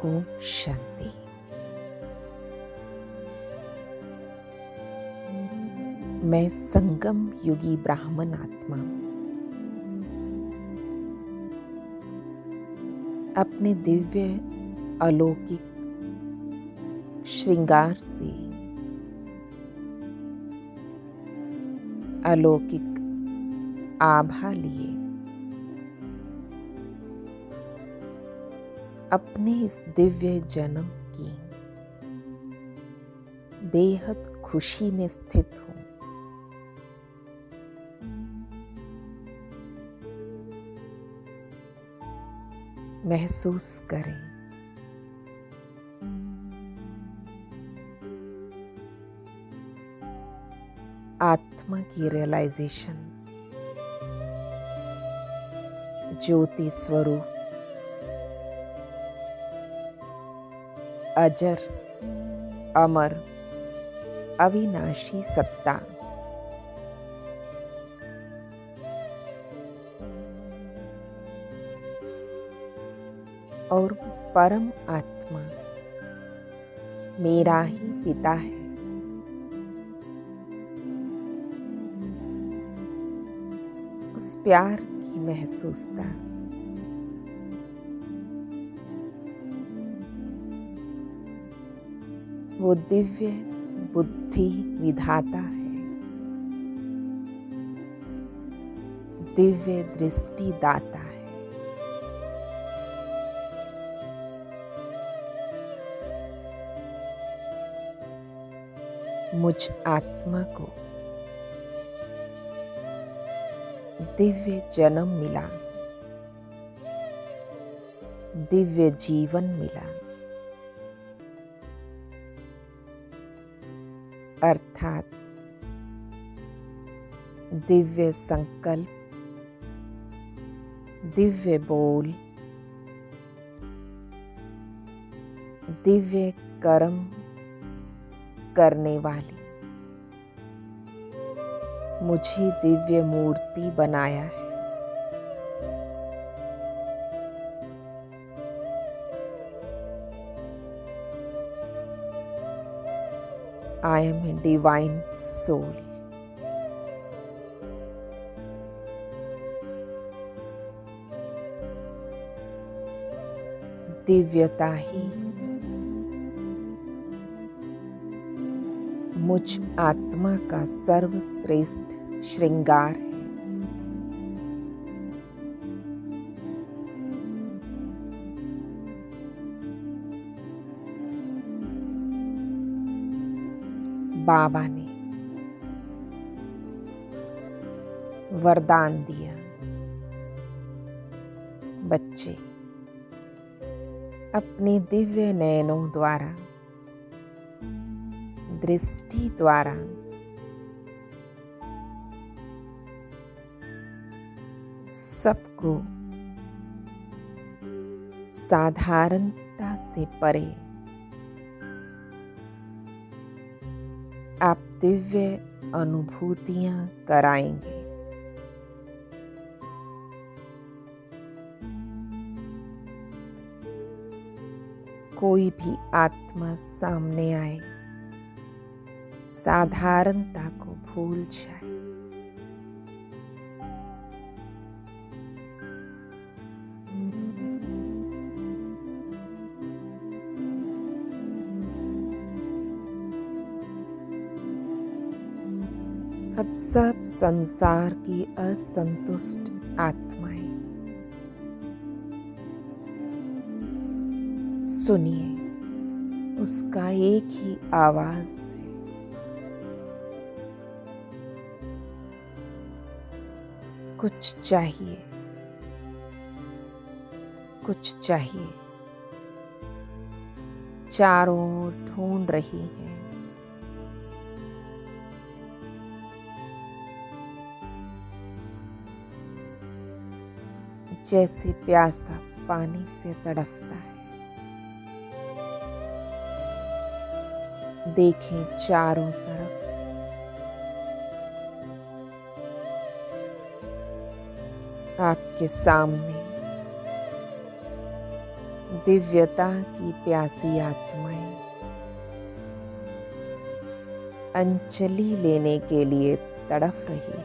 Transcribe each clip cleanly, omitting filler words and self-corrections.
ओम शांति। मैं संगम युगी ब्राह्मण आत्मा अपने दिव्य अलौकिक श्रृंगार से अलौकिक आभा लिए अपने इस दिव्य जन्म की बेहद खुशी में स्थित हूँ। महसूस करें आत्मा की रियलाइजेशन, ज्योति स्वरूप, अजर अमर अविनाशी सत्ता, और परम आत्मा मेरा ही पिता है। उस प्यार की महसूसता वो दिव्य बुद्धि विधाता है, दिव्य दृष्टि दाता है। मुझ आत्मा को दिव्य जन्म मिला, दिव्य जीवन मिला, अर्थात दिव्य संकल्प, दिव्य बोल, दिव्य कर्म करने वाली मुझे दिव्य मूर्ति बनाया है। I am a divine soul. दिव्यता ही मुझ आत्मा का सर्वश्रेष्ठ श्रृंगार है। बाबा ने वरदान दिया, बच्चे अपने दिव्य नयनों द्वारा, दृष्टि द्वारा सबको साधारणता से परे आप दिव्य अनुभूतियां कराएंगे। कोई भी आत्मा सामने आए, साधारणता को भूल जाए। अब सब संसार की असंतुष्ट आत्माएं सुनिए, उसका एक ही आवाज है, कुछ चाहिए, कुछ चाहिए। चारों ओर ढूंढ रही है, जैसे प्यासा पानी से तड़पता है। देखें चारों तरफ, आपके सामने दिव्यता की प्यासी आत्माएं अंजलि लेने के लिए तड़फ रही है।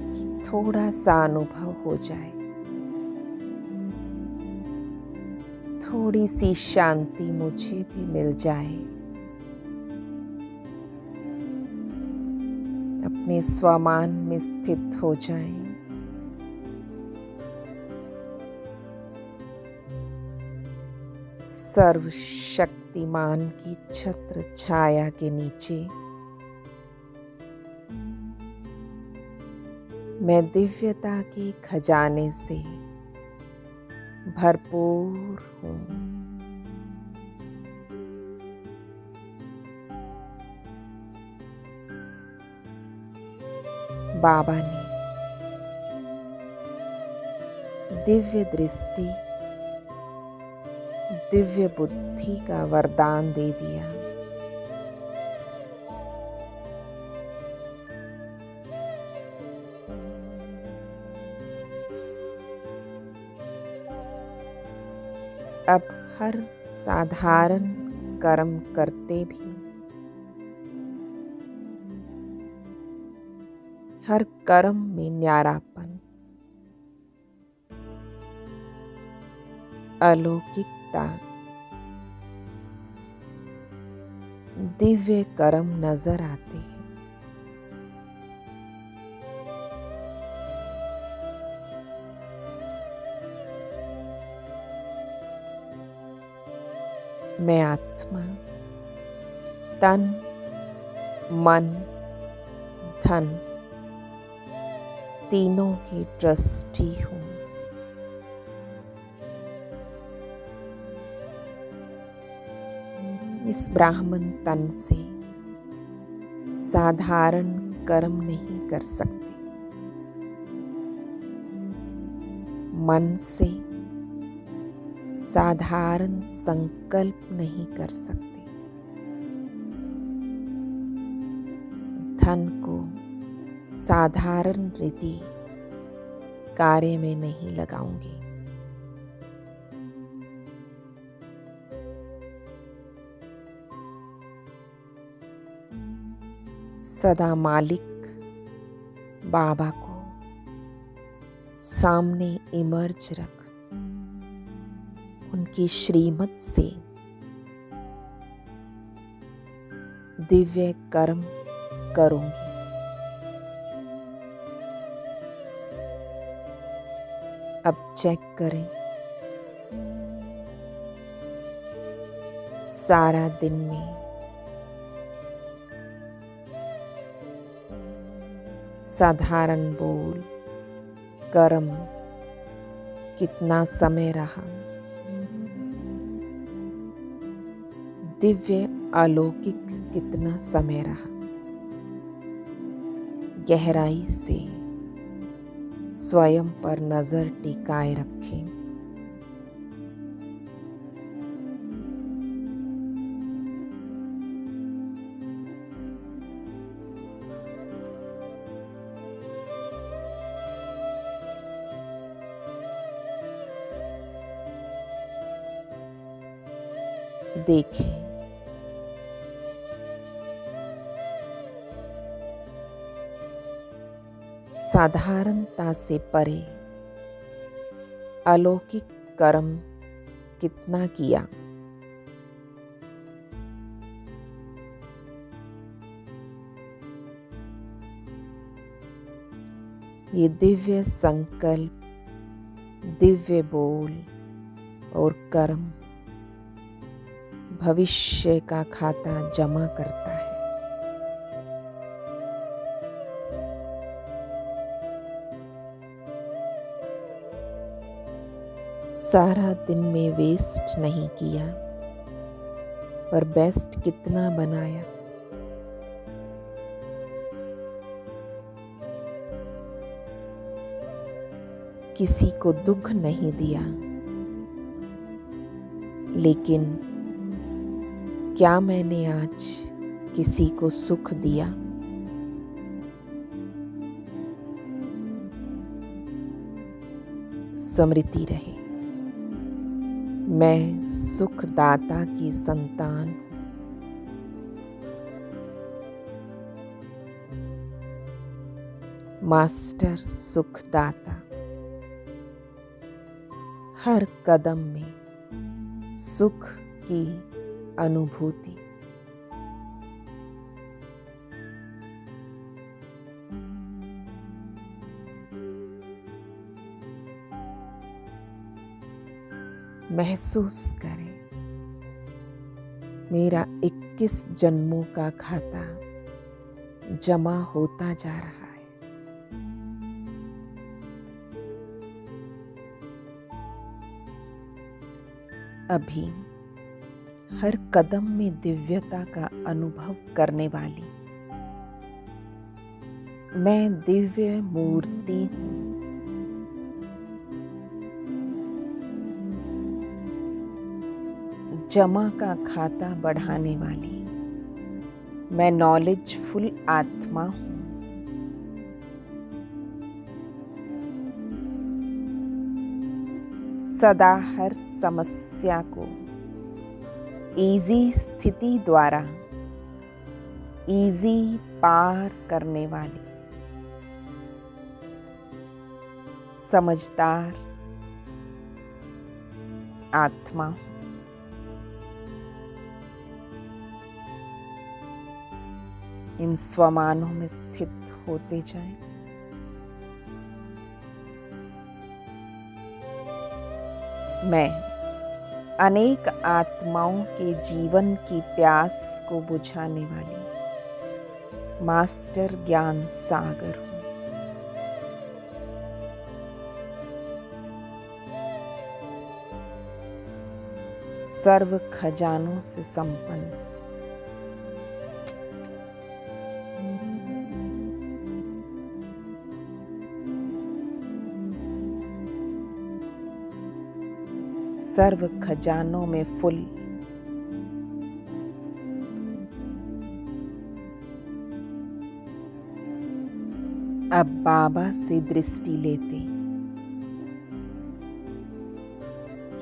कि थोड़ा सा अनुभव हो जाए, थोड़ी सी शांति मुझे भी मिल जाए, अपने स्वमान में स्थित हो जाएं। सर्वशक्तिमान की छत्र छाया के नीचे मैं दिव्यता के खजाने से भरपूर हूँ। बाबा ने दिव्य दृष्टि, दिव्य बुद्धि का वरदान दे दिया। अब हर साधारण कर्म करते भी हर कर्म में न्यारापन, अलौकिकता, दिव्य कर्म नजर आते हैं। मैं आत्मा, तन, मन, धन तीनों की ट्रस्टी हूँ। इस ब्राह्मण तन से साधारण कर्म नहीं कर सकते, मन से साधारण संकल्प नहीं कर सकते, धन को साधारण रीति कार्य में नहीं लगाऊंगी। सदा मालिक बाबा को सामने इमर्ज रख उनकी श्रीमत से दिव्य कर्म करूंगी। अब चेक करें, सारा दिन में साधारण बोल कर्म कितना समय रहा, दिव्य अलौकिक कितना समय रहा। गहराई से स्वयं पर नजर टिकाए रखें। देखें, साधारणता से परे अलौकिक कर्म कितना किया। ये दिव्य संकल्प, दिव्य बोल और कर्म भविष्य का खाता जमा करता है। सारा दिन में वेस्ट नहीं किया, पर बेस्ट कितना बनाया। किसी को दुख नहीं दिया, लेकिन क्या मैंने आज किसी को सुख दिया? स्मृति रहे, मैं सुखदाता की संतान हूँ। मास्टर सुखदाता हर कदम में सुख की अनुभूति। महसूस करें, मेरा 21 जन्मों का खाता जमा होता जा रहा है। अभी हर कदम में दिव्यता का अनुभव करने वाली मैं दिव्य मूर्ति हूँ। जमा का खाता बढ़ाने वाली मैं नॉलेजफुल आत्मा हूँ। सदा हर समस्या को इजी स्थिति द्वारा इजी पार करने वाली समझदार आत्मा हूँ। इन स्वमानों में स्थित होते जाएं। मैं अनेक आत्माओं के जीवन की प्यास को बुझाने वाली मास्टर ज्ञान सागर हूँ। सर्व खजानों से संपन्न सर्व खजानों में फुल अब बाबा से दृष्टि लेते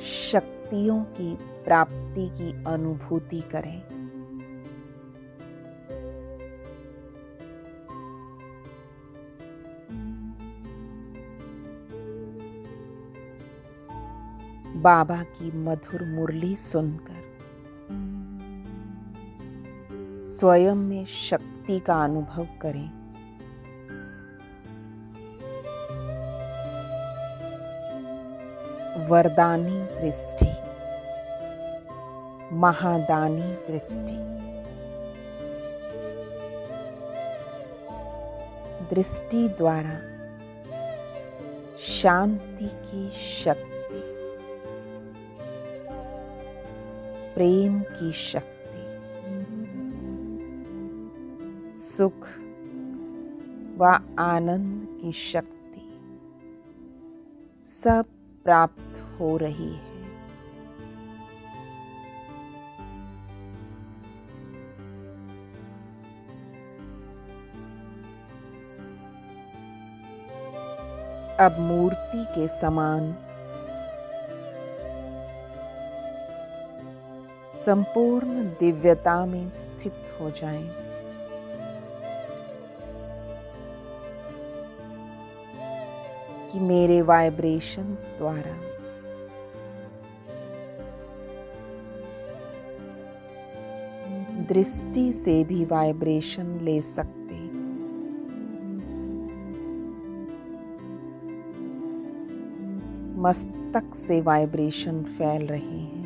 शक्तियों की प्राप्ति की अनुभूति करें। बाबा की मधुर मुरली सुनकर स्वयं में शक्ति का अनुभव करें। वरदानी दृष्टि, महादानी दृष्टि, दृष्टि द्वारा शांति की शक्ति, प्रेम की शक्ति, सुख व आनंद की शक्ति सब प्राप्त हो रही है। अब मूर्ति के समान संपूर्ण दिव्यता में स्थित हो जाएं। कि मेरे वाइब्रेशंस द्वारा दृष्टि से भी वाइब्रेशन ले सकते, मस्तक से वाइब्रेशन फैल रहे हैं।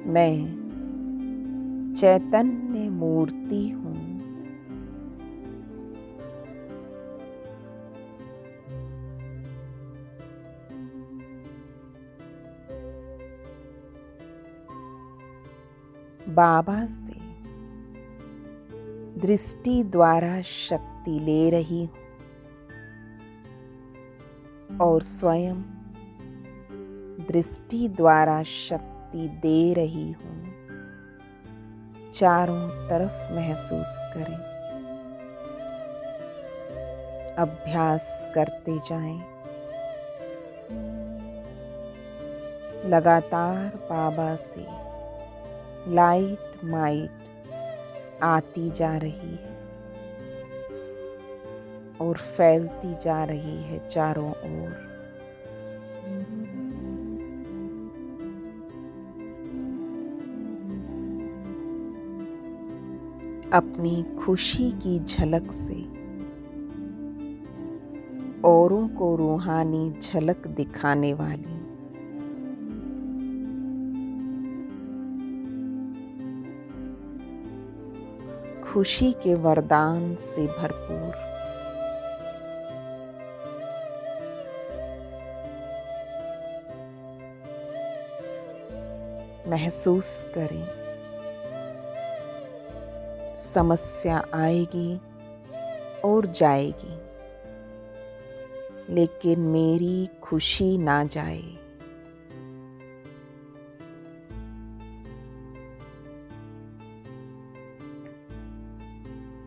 मैं चैतन्य मूर्ति हूँ। बाबा से दृष्टि द्वारा शक्ति ले रही हूँ और स्वयं दृष्टि द्वारा शक्ति दे रही हूँ। चारों तरफ महसूस करें। अभ्यास करते जाएं। लगातार बाबा से लाइट माइट आती जा रही है और फैलती जा रही है चारों ओर। अपनी खुशी की झलक से औरों को रूहानी झलक दिखाने वाली खुशी के वरदान से भरपूर महसूस करें। समस्या आएगी और जाएगी, लेकिन मेरी खुशी ना जाए।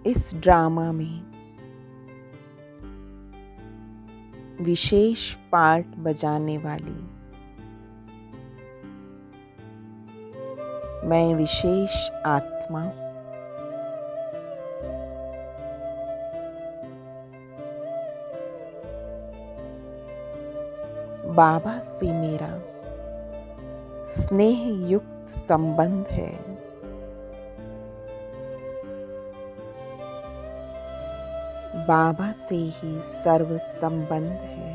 इस ड्रामा में विशेष पार्ट बजाने वाली मैं विशेष आत्मा बाबा से मेरा स्नेह युक्त संबंध है। बाबा से ही सर्व संबंध है।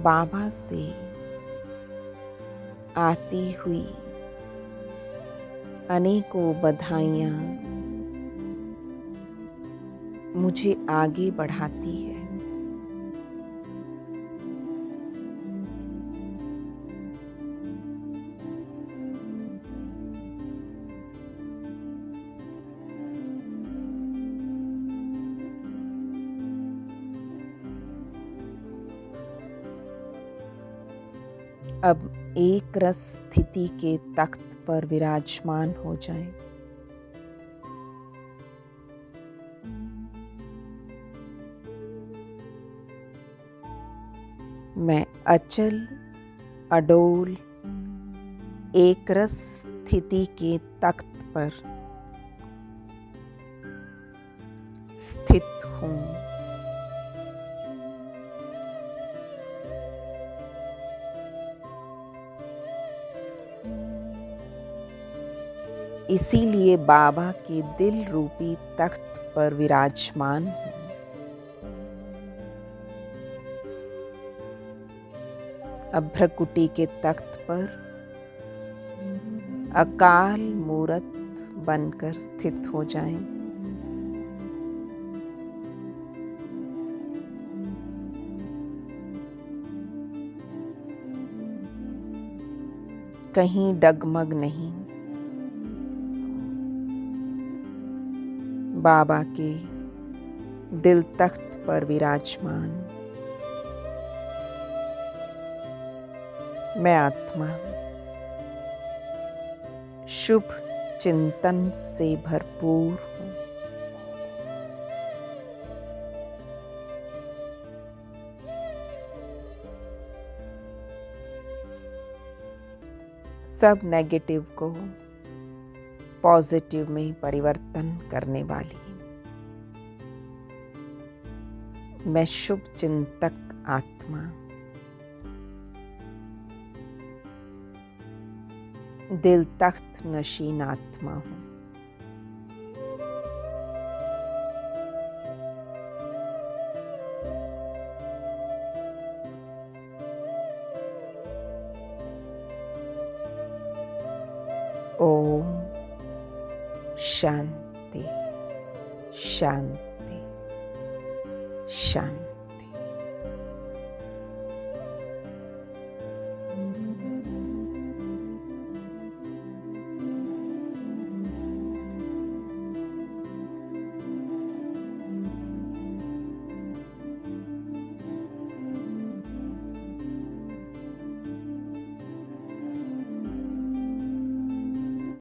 बाबा से आती हुई अनेकों बधाइयाँ मुझे आगे बढ़ाती है। अब एक रस स्थिति के तख्त पर विराजमान हो जाएं। मैं अचल अडोल एक रस स्थिति के तख्त पर स्थित हूँ। इसीलिए बाबा के दिल रूपी तख्त पर विराजमान हूँ। अब भ्रकुटी के तख्त पर अकाल मूरत बनकर स्थित हो जाएं। कहीं डगमग नहीं। बाबा के दिल तख्त पर विराजमान मैं आत्मा शुभ चिंतन से भरपूर हूँ। सब नेगेटिव को पॉजिटिव में परिवर्तन करने वाली मैं शुभ चिंतक आत्मा दिल तख्त नशीन आत्मा हूँ। ओम शांति शांति शांति।